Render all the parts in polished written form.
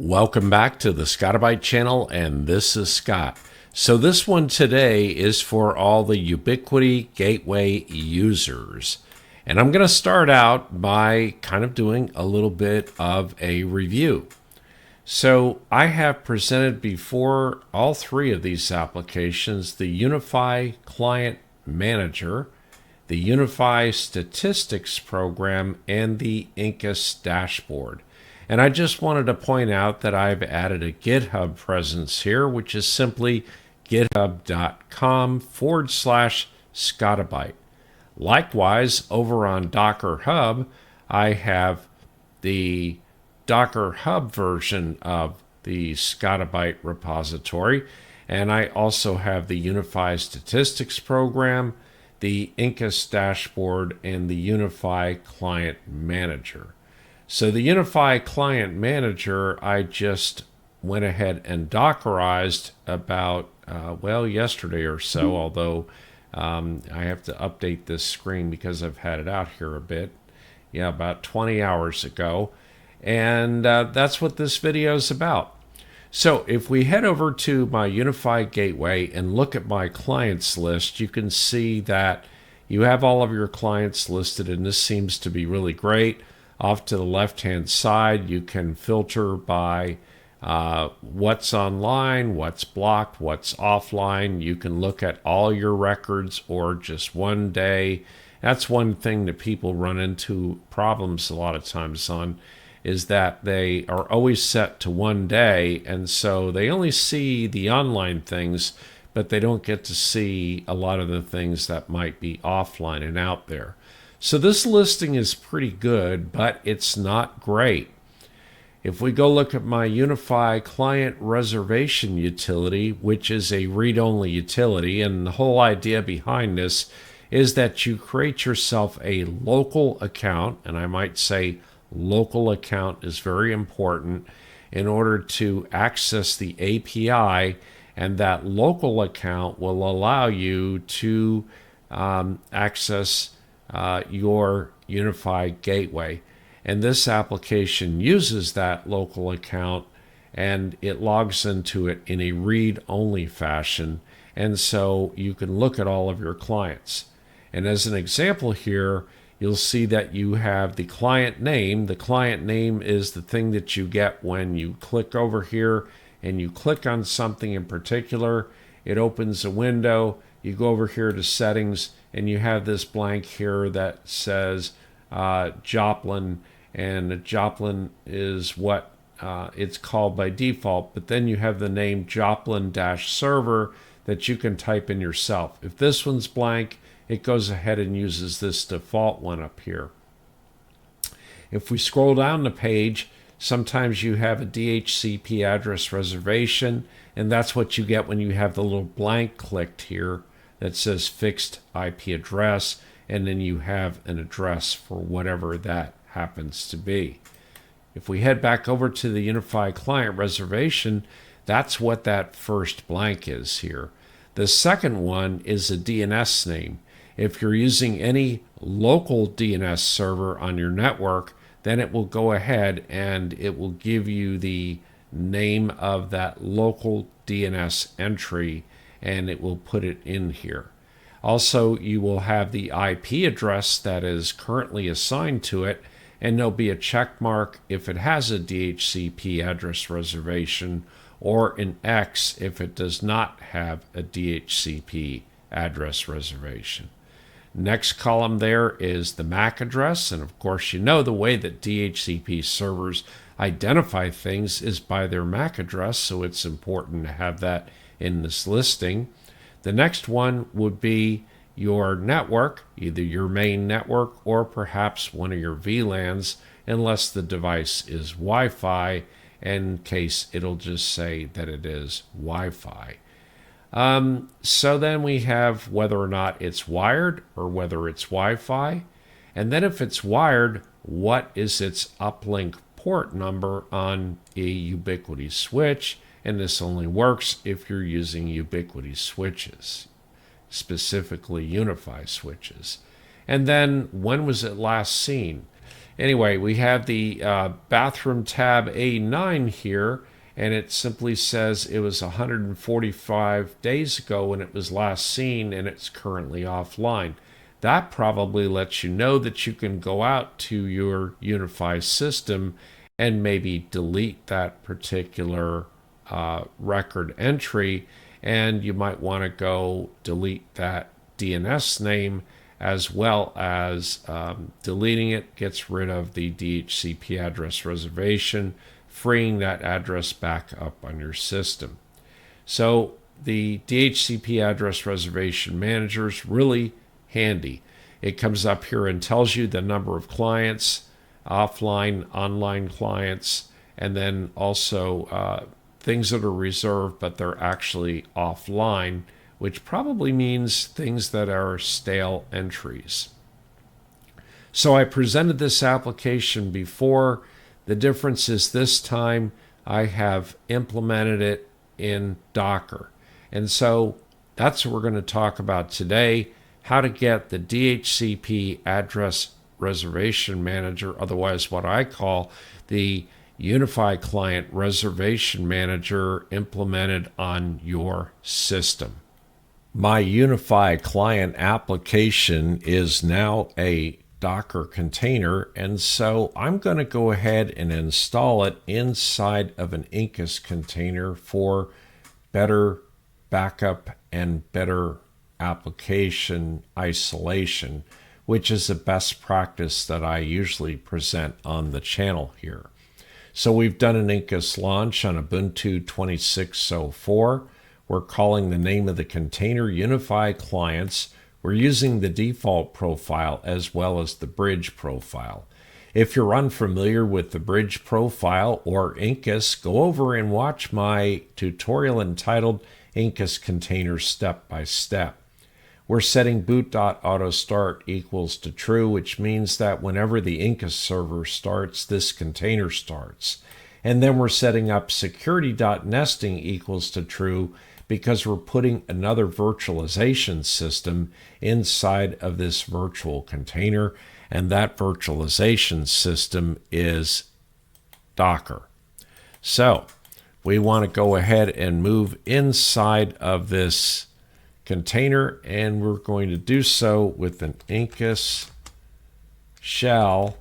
Welcome back to the Scotti-BYTE channel, and this is Scott. So this one today is for all the Ubiquiti Gateway users. And I'm going to start out by kind of doing a little bit of a review. So I have presented before all three of these applications, the Unifi Client Manager, the Unifi Statistics Program, and the Incus Dashboard. And I just wanted to point out that I've added a GitHub presence here, which is simply github.com/Scotti-BYTE. Likewise, over on Docker Hub, I have the Docker Hub version of the Scotti-BYTE repository, and I also have the Unifi Statistics Program, the Incus Dashboard, and the Unifi Client Manager. So the Unifi Client Manager, I just went ahead and Dockerized about, yesterday or so, although I have to update this screen because I've had it out here a bit. Yeah, about 20 hours ago. And that's what this video is about. So if we head over to my Unifi Gateway and look at my clients list, you can see that you have all of your clients listed, and this seems to be really great. Off to the left-hand side, you can filter by what's online, what's blocked, what's offline. You can look at all your records or just one day. That's one thing that people run into problems a lot of times on, is that they are always set to one day, and so they only see the online things, but they don't get to see a lot of the things that might be offline and out there. So this listing is pretty good, but it's not great. If we go look at my Unifi Client Reservation utility, which is a read-only utility, and the whole idea behind this is that you create yourself a local account, and I might say local account is very important in order to access the API, and that local account will allow you to access your Unifi Gateway. And this application uses that local account and it logs into it in a read-only fashion. And so you can look at all of your clients. And as an example here, you'll see that you have the client name. The client name is the thing that you get when you click over here and you click on something in particular. It opens a window. You go over here to settings, and you have this blank here that says Joplin, and Joplin is what it's called by default, but then you have the name Joplin-server that you can type in yourself. If this one's blank, it goes ahead and uses this default one up here. If we scroll down the page, sometimes you have a DHCP address reservation, and that's what you get when you have the little blank clicked here that says fixed IP address, and then you have an address for whatever that happens to be. If we head back over to the Unifi Client Reservation, that's what that first blank is here. The second one is a DNS name. If you're using any local DNS server on your network, then it will go ahead and it will give you the name of that local DNS entry, and it will put it in here. Also, you will have the IP address that is currently assigned to it, and there'll be a check mark if it has a DHCP address reservation, or an X if it does not have a DHCP address reservation. Next column there is the MAC address, and of course you know the way that DHCP servers identify things is by their MAC address, so it's important to have that in this listing. The next one would be your network, either your main network or perhaps one of your VLANs, unless the device is Wi-Fi. In case it'll just say that it is Wi-Fi. So then we have whether or not it's wired or whether it's Wi-Fi. And then if it's wired, what is its uplink port number on a Ubiquiti switch? And this only works if you're using Ubiquiti switches, specifically Unifi switches. And then when was it last seen? Anyway, we have the bathroom tab A9 here, and it simply says it was 145 days ago when it was last seen and it's currently offline. That probably lets you know that you can go out to your Unifi system and maybe delete that particular record entry, and you might want to go delete that DNS name, as well as deleting it gets rid of the DHCP address reservation, freeing that address back up on your system. So the DHCP address reservation manager is really handy. It comes up here and tells you the number of clients, offline, online clients, and then also things that are reserved but they're actually offline, which probably means things that are stale entries. So I presented this application before. The difference is this time I have implemented it in Docker. And so that's what we're going to talk about today, how to get the DHCP address reservation manager, otherwise what I call the Unifi Client Reservation Manager, implemented on your system. My Unifi Client application is now a Docker container, and so I'm going to go ahead and install it inside of an Incus container for better backup and better application isolation, which is a best practice that I usually present on the channel here. So we've done an Incus launch on Ubuntu 26.04. We're calling the name of the container Unifi Clients. We're using the default profile as well as the bridge profile. If you're unfamiliar with the bridge profile or Incus, go over and watch my tutorial entitled Incus Container Step by Step. We're setting boot.autostart equals to true, which means that whenever the Incus server starts, this container starts. And then we're setting up security.nesting equals to true because we're putting another virtualization system inside of this virtual container, and that virtualization system is Docker. So we want to go ahead and move inside of this container, and we're going to do so with an Incus shell,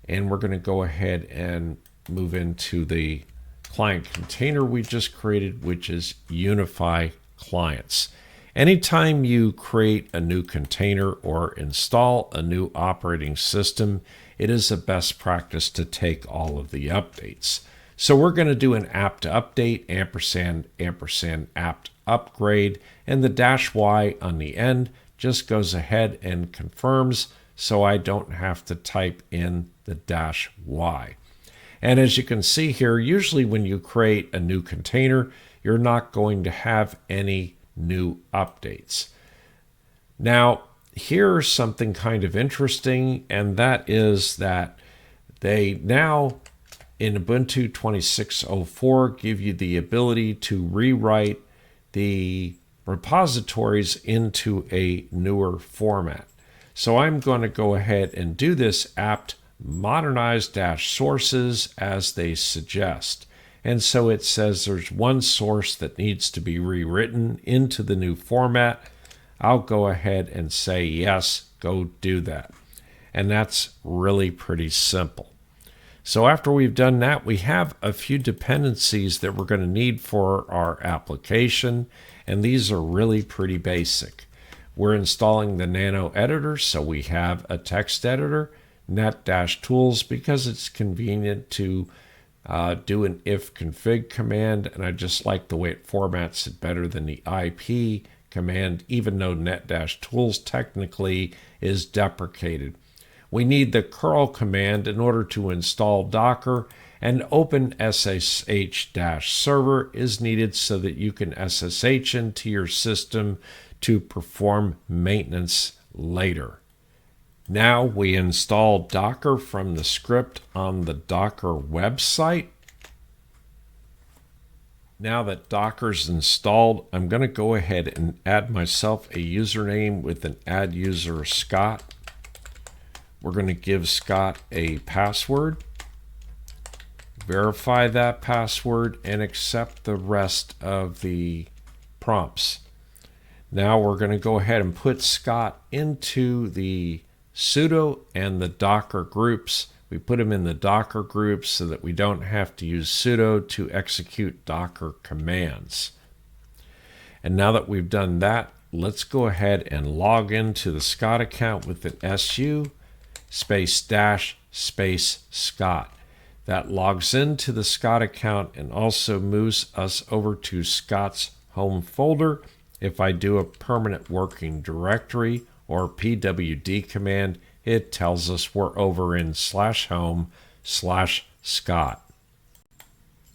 and we're going to go ahead and move into the client container we just created, which is Unifi Clients. Anytime you create a new container or install a new operating system, it is a best practice to take all of the updates. So we're going to do an apt update, ampersand apt upgrade, and the -y on the end just goes ahead and confirms, so I don't have to type in the -y. And as you can see here, usually when you create a new container, you're not going to have any new updates. Now, here's something kind of interesting, and that is that they now in Ubuntu 26.04 give you the ability to rewrite the repositories into a newer format. So I'm going to go ahead and do this apt modernize-sources as they suggest. And so it says there's one source that needs to be rewritten into the new format. I'll go ahead and say yes, go do that. And that's really pretty simple. So after we've done that, we have a few dependencies that we're going to need for our application, and these are really pretty basic. We're installing the Nano editor, so we have a text editor, net-tools, because it's convenient to do an if config command, and I just like the way it formats it better than the IP command, even though net-tools technically is deprecated. We need the curl command in order to install Docker, and open SSH-server is needed so that you can SSH into your system to perform maintenance later. Now we install Docker from the script on the Docker website. Now that Docker's installed, I'm going to go ahead and add myself a username with an add user Scott. We're going to give Scott a password, verify that password, and accept the rest of the prompts. Now we're going to go ahead and put Scott into the sudo and the Docker groups. We put him in the Docker groups so that we don't have to use sudo to execute Docker commands. And now that we've done that, let's go ahead and log into the Scott account with an SU space dash space Scott. That logs into the Scott account and also moves us over to Scott's home folder. If I do a permanent working directory or pwd command, it tells us we're over in /home/Scott.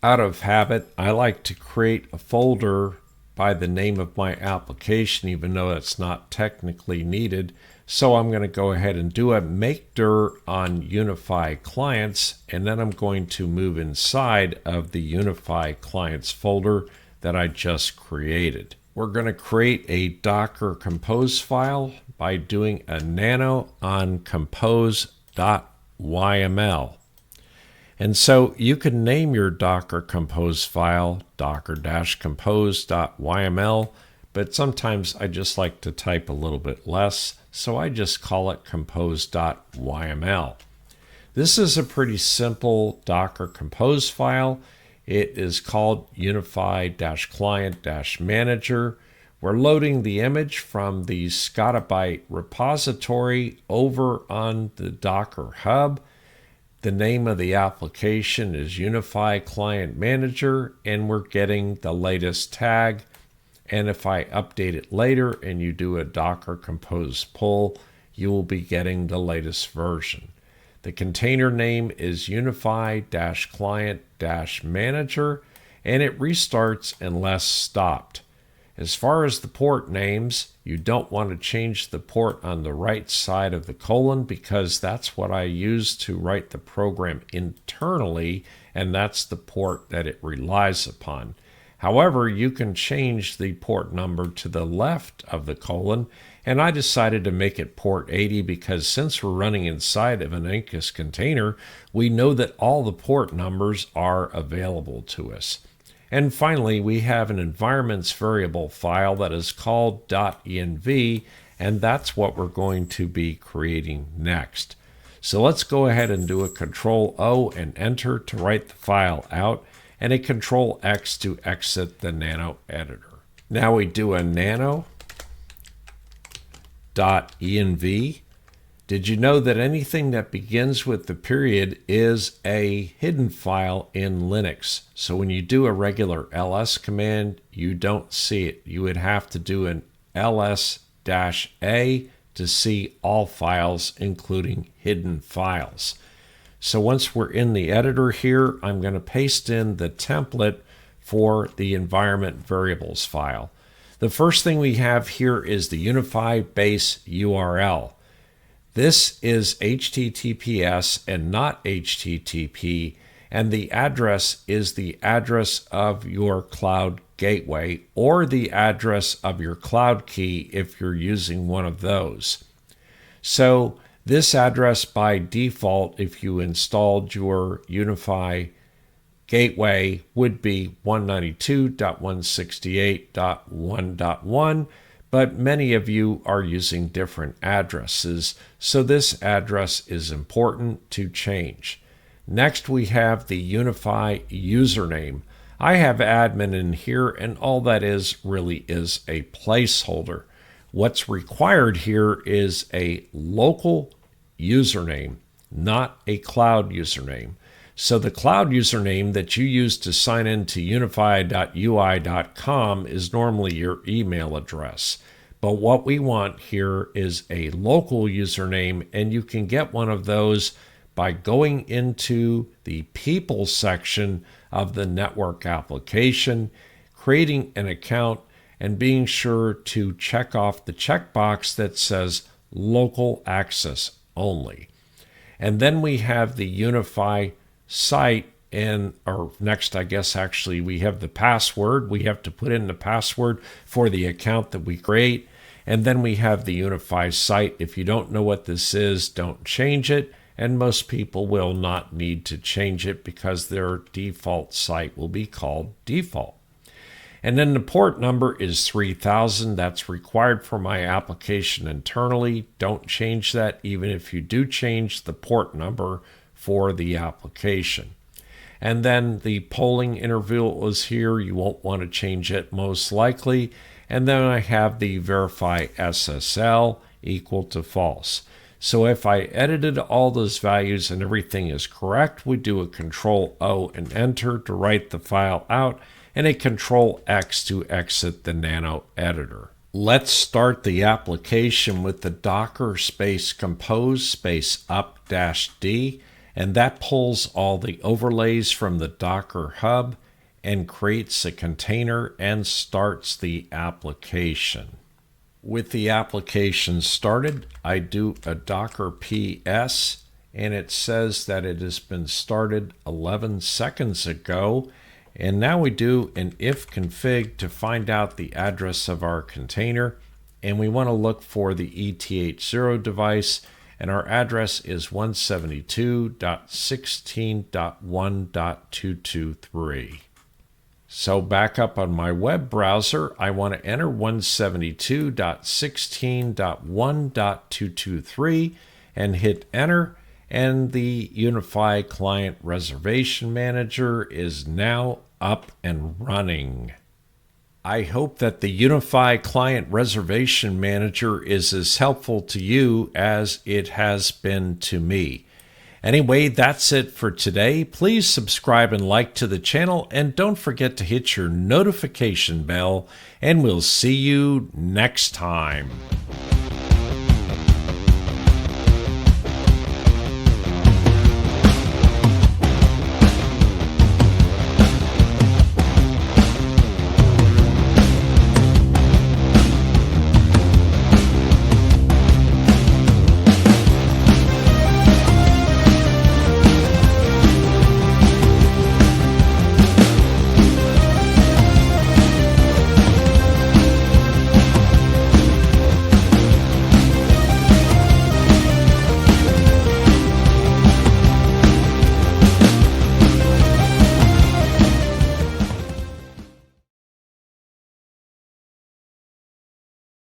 Out of habit, I like to create a folder by the name of my application, even though it's not technically needed. So I'm going to go ahead and do a make dir on Unifi clients, and then I'm going to move inside of the Unifi clients folder that I just created. We're going to create a Docker Compose file by doing a nano on compose.yml. And so you can name your Docker Compose file docker-compose.yml, but sometimes I just like to type a little bit less, so I just call it compose.yml. This is a pretty simple Docker Compose file. It is called Unifi Client Manager. We're loading the image from the Scotti-BYTE repository over on the Docker Hub. The name of the application is Unifi Client Manager, and we're getting the latest tag. And if I update it later and you do a Docker Compose pull, you will be getting the latest version. The container name is Unifi-Client-Manager, and it restarts unless stopped. As far as the port names, you don't want to change the port on the right side of the colon because that's what I use to write the program internally, and that's the port that it relies upon. However, you can change the port number to the left of the colon, and I decided to make it port 80 because since we're running inside of an Incus container, we know that all the port numbers are available to us. And finally, we have an environments variable file that is called .env, and that's what we're going to be creating next. So let's go ahead and do a Control-O and Enter to write the file out, and a Control-X to exit the nano editor. Now we do a nano.env. Did you know that anything that begins with the period is a hidden file in Linux? So when you do a regular ls command, you don't see it. You would have to do an ls-a to see all files, including hidden files. So once we're in the editor here, I'm going to paste in the template for the environment variables file. The first thing we have here is the Unifi base URL. This is HTTPS and not HTTP, and the address is the address of your cloud gateway or the address of your cloud key if you're using one of those. So this address by default, if you installed your Unifi Gateway, would be 192.168.1.1, but many of you are using different addresses, so this address is important to change. Next, we have the Unifi username. I have admin in here, and all that really is a placeholder. What's required here is a local username, not a cloud username. So the cloud username that you use to sign into unifi.ui.com is normally your email address. But what we want here is a local username, and you can get one of those by going into the people section of the network application, creating an account, and being sure to check off the checkbox that says local access only. And then we have the Unifi site, or next, I guess, actually, we have the password. We have to put in the password for the account that we create. And then we have the Unifi site. If you don't know what this is, don't change it. And most people will not need to change it because their default site will be called default. And then the port number is 3000. That's required for my application internally. Don't change that, even if you do change the port number for the application. And then the polling interval is here. You won't want to change it most likely. And then I have the verify SSL equal to false. So if I edited all those values and everything is correct, we do a Control O and Enter to write the file out, and a Control X to exit the Nano editor. Let's start the application with the Docker space compose space up -D, and that pulls all the overlays from the Docker hub and creates a container and starts the application. With the application started, I do a Docker PS, and it says that it has been started 11 seconds ago. And now we do an if config to find out the address of our container, and we want to look for the ETH0 device, and our address is 172.16.1.223. So back up on my web browser, I want to enter 172.16.1.223 and hit enter, and the Unifi Client Reservation Manager is now up and running. I hope that the Unifi Client Reservation Manager is as helpful to you as it has been to me. Anyway, that's it for today. Please subscribe and like to the channel, and don't forget to hit your notification bell, and we'll see you next time.